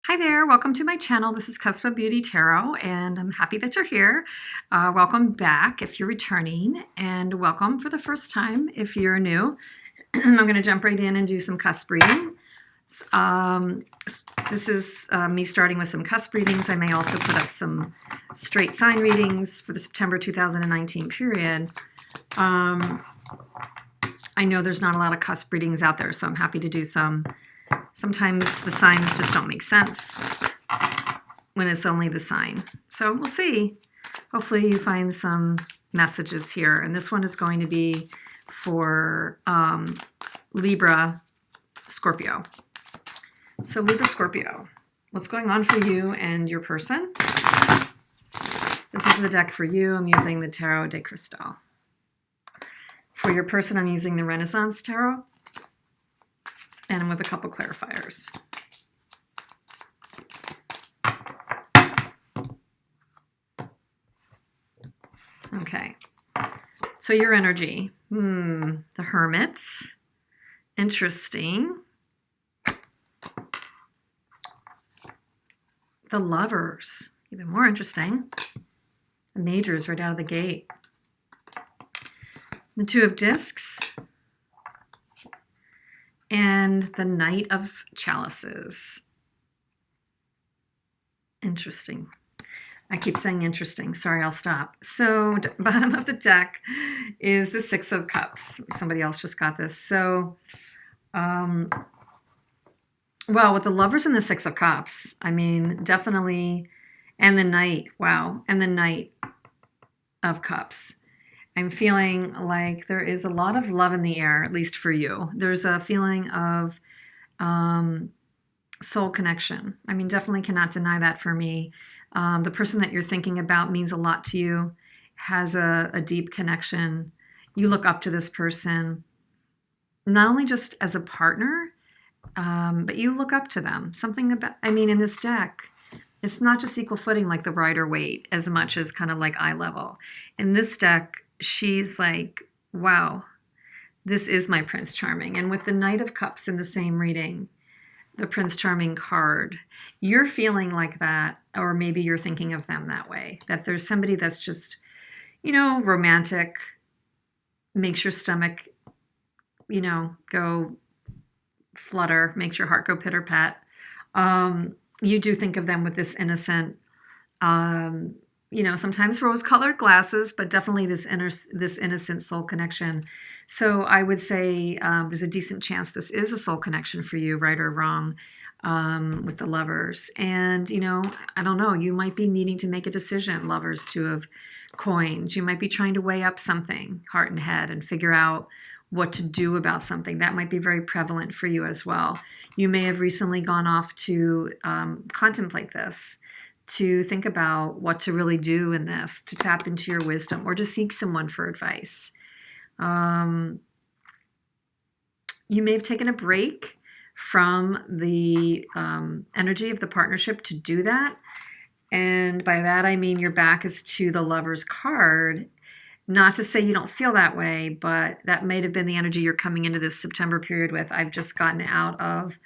Hi there, welcome to my channel. This is Cusp Beauty Tarot, and I'm happy that you're here. Welcome back if you're returning, and welcome for the first time if you're new. I'm going to jump right in and do some cusp reading. This is me starting with some cusp readings. I may also put up some straight sign readings for the September 2019 period. I know there's not a lot of cusp readings out there, so I'm happy to do some. Sometimes the signs just don't make sense when it's only the sign. So we'll see. Hopefully you find some messages here. And this one is going to be for Libra-Scorpio. So Libra-Scorpio, what's going on for you and your person? This is the deck for you. I'm using the Tarot de Cristal. For your person, I'm using the Renaissance Tarot. And I'm with a couple clarifiers. Okay, so your energy. The Hermits. Interesting. The Lovers. Even more interesting. The Majors right out of the gate. The Two of Discs. And the Knight of Chalices. Interesting. I keep saying interesting. Sorry, I'll stop. So bottom of the deck is the Six of Cups. Somebody else just got this. So, well, with the Lovers and the Six of Cups, I mean, definitely, and the Knight, wow, and the Knight of Cups. I'm feeling like there is a lot of love in the air, at least for you. There's a feeling of soul connection. I mean, definitely cannot deny that for me. The person that you're thinking about means a lot to you, has a deep connection. You look up to this person, not only just as a partner, but you look up to them. Something about, I mean, in this deck, it's not just equal footing like the Rider Waite as much as kind of like eye level. In this deck, she's like, wow, this is my Prince Charming. And with the Knight of Cups in the same reading, the Prince Charming card, you're feeling like that, or maybe you're thinking of them that way, that there's somebody that's just, you know, romantic, makes your stomach, you know, go flutter, makes your heart go pitter-pat. You do think of them with this innocent, you know, sometimes rose-colored glasses, but definitely this innocent soul connection. So I would say there's a decent chance this is a soul connection for you, right or wrong, with the Lovers. And, you know, I don't know, you might be needing to make a decision, Lovers, Two of Coins. You might be trying to weigh up something, heart and head, and figure out what to do about something. That might be very prevalent for you as well. You may have recently gone off to contemplate this, to think about what to really do in this, to tap into your wisdom, or to seek someone for advice. You may have taken a break from the energy of the partnership to do that. And by that, I mean your back is to the Lover's card. Not to say you don't feel that way, but that may have been the energy you're coming into this September period with. I've just gotten out of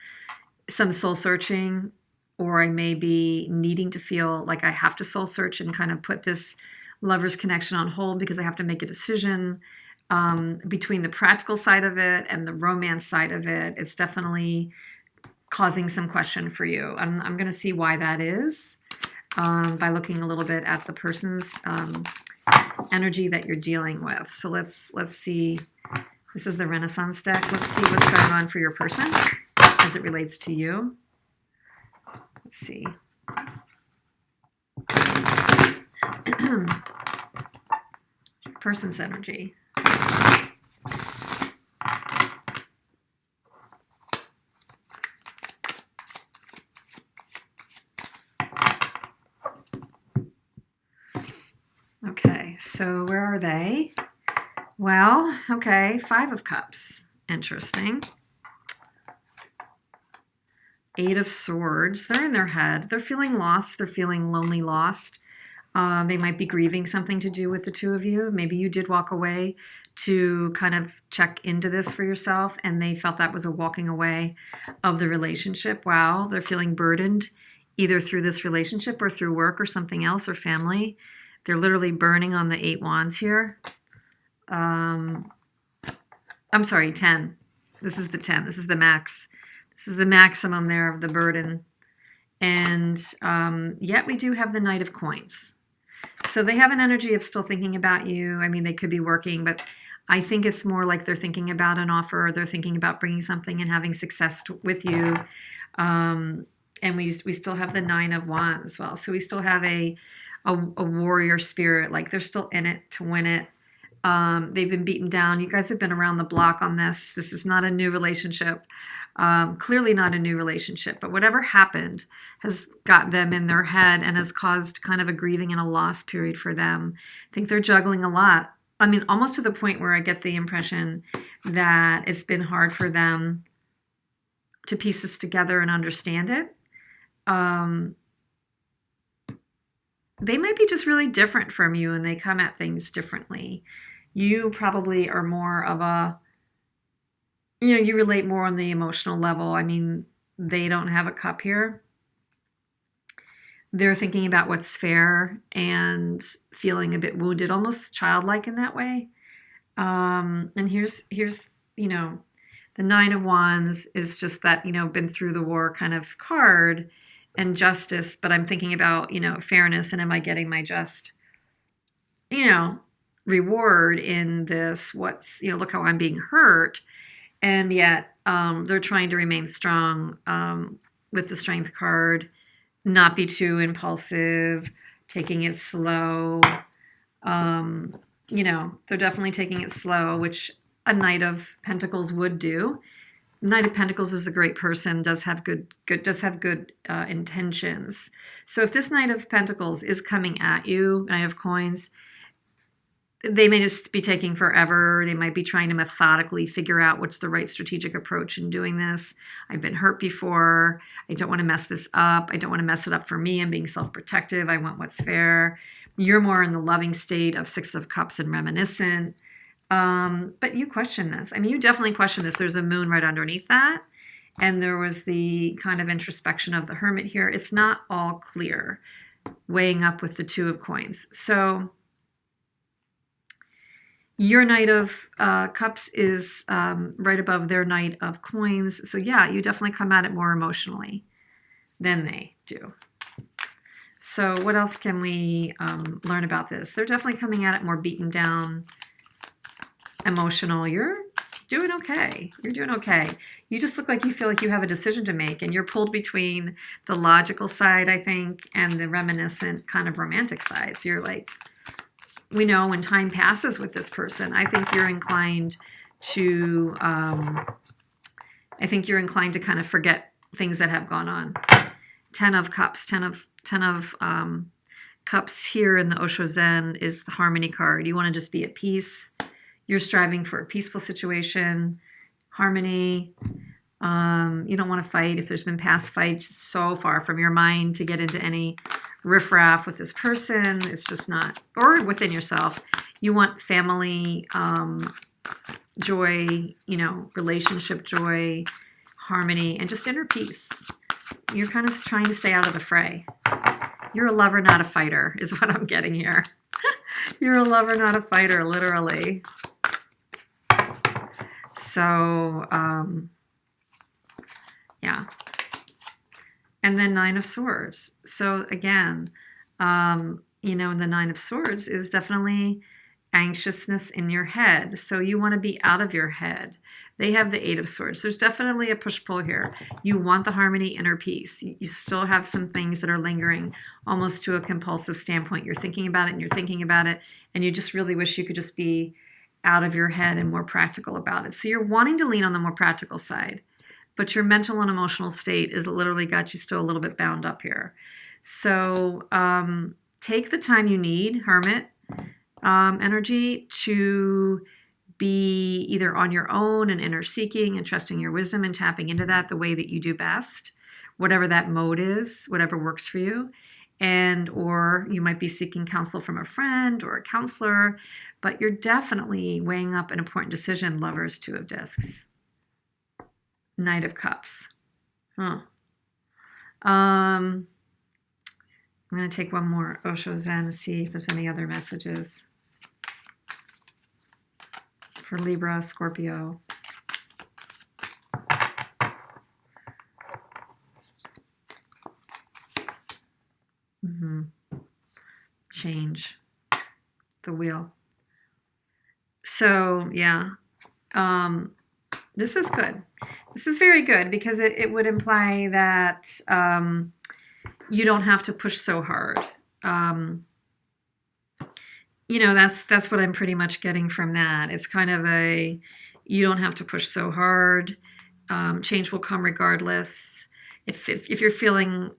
some soul searching, or I may be needing to feel like I have to soul search and kind of put this Lover's connection on hold because I have to make a decision between the practical side of it and the romance side of it. It's definitely causing some question for you. I'm going to see why that is by looking a little bit at the person's energy that you're dealing with. So let's see. This is the Renaissance deck. Let's see what's going on for your person as it relates to you. Let's see. Person's energy. Okay, so where are they? Well, okay, Five of Cups. Interesting. Eight of Swords. They're in their head. They're feeling lost. They're feeling lonely, lost. They might be grieving something to do with the two of you. Maybe you did walk away to kind of check into this for yourself, and they felt that was a walking away of the relationship. Wow, they're feeling burdened either through this relationship or through work or something else or family. They're literally burning on the 8 wands here. I'm sorry, 10. This is the 10. This is the max. This is the maximum there of the burden. And yet we do have the Knight of Coins. So they have an energy of still thinking about you. I mean, they could be working, but I think it's more like they're thinking about an offer, or they're thinking about bringing something and having success with you. And we still have the 9 of Wands as well. So we still have a warrior spirit. Like they're still in it to win it. They've been beaten down. You guys have been around the block on this. This is not a new relationship. Clearly not a new relationship, but whatever happened has got them in their head and has caused kind of a grieving and a loss period for them. I think they're juggling a lot. I mean, almost to the point where I get the impression that it's been hard for them to piece this together and understand it. They might be just really different from you, and they come at things differently. You probably are more of a, you relate more on the emotional level. I mean, they don't have a cup here. They're thinking about what's fair and feeling a bit wounded, almost childlike in that way. And here's the 9 of Wands is just that, been through the war kind of card, and justice. But I'm thinking about, fairness, and am I getting my just, reward in this? Look how I'm being hurt. And yet they're trying to remain strong with the Strength card, not be too impulsive, taking it slow. They're definitely taking it slow, which a Knight of Pentacles would do. Knight of Pentacles is a great person, does have good intentions. So if this Knight of Pentacles is coming at you, Knight of Coins, they may just be taking forever. They might be trying to methodically figure out what's the right strategic approach in doing this. I've been hurt before. I don't want to mess this up. I don't want to mess it up for me. I'm being self-protective. I want what's fair. You're more in the loving state of 6 of Cups and reminiscent. But you question this. I mean, you definitely question this. There's a moon right underneath that. And there was the kind of introspection of the Hermit here. It's not all clear, weighing up with the 2 of Coins. So your Knight of Cups is right above their Knight of Coins. So yeah, you definitely come at it more emotionally than they do. So what else can we learn about this? They're definitely coming at it more beaten down, emotional. You're doing okay. You're doing okay. You just look like you feel like you have a decision to make, and you're pulled between the logical side, I think, and the reminiscent kind of romantic side. So you're like, we know when time passes with this person, I think you're inclined to kind of forget things that have gone on. 10 of Cups, 10 of Cups here in the Osho Zen is the Harmony card. You want to just be at peace. You're striving for a peaceful situation, harmony. You don't want to fight. If there's been past fights, it's so far from your mind to get into any riffraff with this person. It's just not, or within yourself. You want family joy, relationship joy, harmony, and just inner peace. You're kind of trying to stay out of the fray. You're a lover, not a fighter, is what I'm getting here. You're a lover, not a fighter, literally. So, yeah. And then 9 of Swords. So again, and the 9 of Swords is definitely anxiousness in your head. So you want to be out of your head. They have the 8 of Swords. There's definitely a push-pull here. You want the harmony, inner peace. You still have some things that are lingering, almost to a compulsive standpoint. You're thinking about it and you're thinking about it, and you just really wish you could just be out of your head and more practical about it. So you're wanting to lean on the more practical side, but your mental and emotional state is literally got you still a little bit bound up here. So take the time you need, Hermit energy, to be either on your own and inner seeking and trusting your wisdom and tapping into that the way that you do best, whatever that mode is, whatever works for you. and or you might be seeking counsel from a friend or a counselor, but you're definitely weighing up an important decision. Lovers, Two of Discs. Knight of Cups. Huh. I'm going to take one more Osho Zen and see if there's any other messages for Libra, Scorpio. Change. The wheel. So, yeah. This is good. This is very good because it would imply that you don't have to push so hard. That's what I'm pretty much getting from that. It's kind of you don't have to push so hard. Change will come regardless. If you're feeling,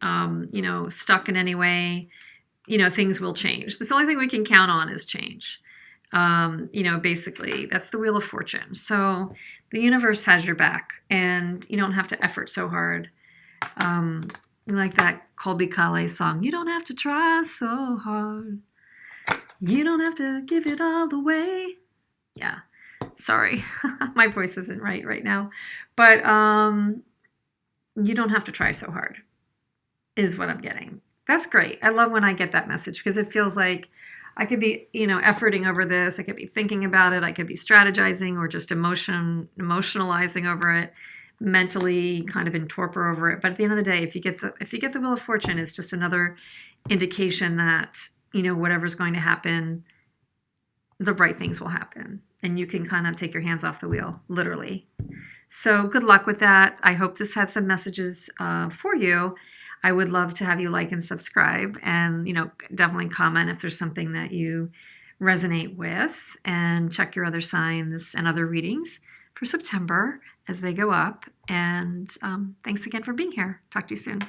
stuck in any way, things will change. The only thing we can count on is change. Basically, that's the Wheel of Fortune. So the universe has your back, and you don't have to effort so hard. Like that Colby Calais song, you don't have to try so hard. You don't have to give it all the way. Yeah, sorry, my voice isn't right now, but you don't have to try so hard, is what I'm getting. That's great. I love when I get that message because it feels like I could be, efforting over this. I could be thinking about it. I could be strategizing or just emotionalizing over it, mentally kind of in torpor over it. But at the end of the day, if you get the Wheel of Fortune, it's just another indication that, whatever's going to happen, the right things will happen. And you can kind of take your hands off the wheel, literally. So good luck with that. I hope this had some messages for you. I would love to have you like and subscribe, and definitely comment if there's something that you resonate with, and check your other signs and other readings for September as they go up. And thanks again for being here. Talk to you soon.